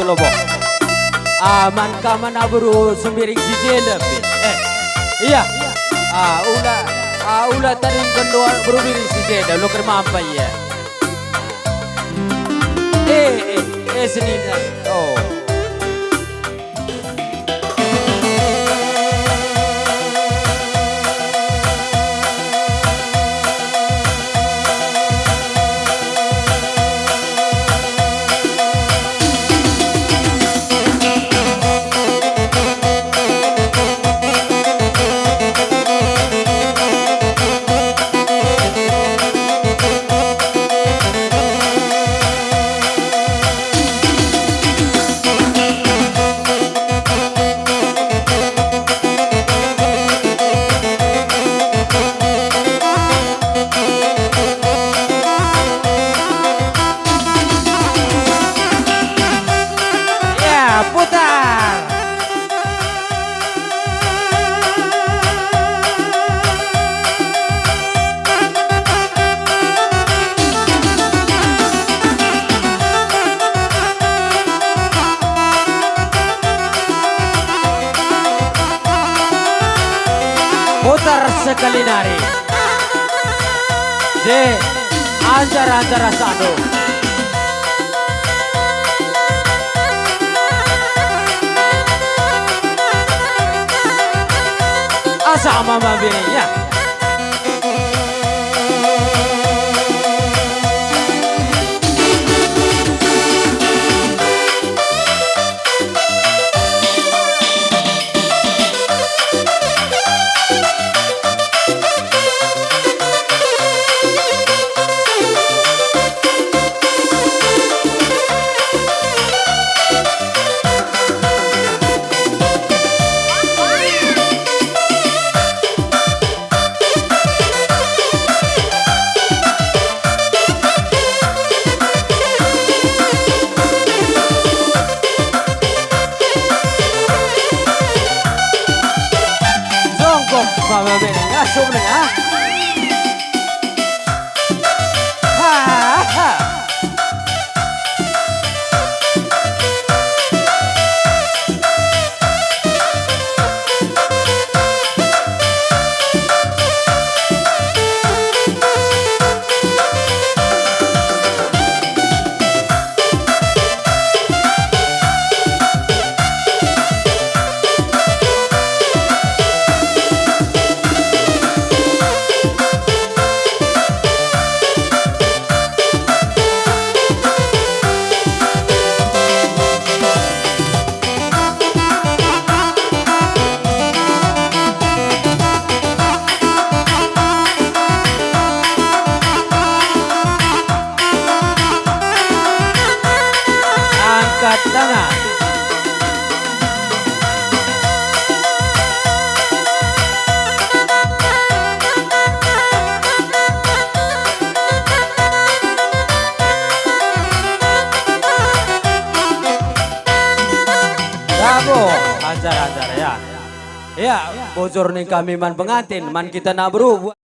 lobo. Aman kaman aburu sembiring si jendep. Iya. Ula tadi kendua berubiri si jendep. Lo kerma apa ya? Sini. Oh. Putar sekali nari. Anjar-anjar sado. Sama mabininya. Mama bene, asum nih ah. Angkat tangan. Bravo, anjar-anjar ya. Ya, bocor nih kami man pengantin, man kita nabru.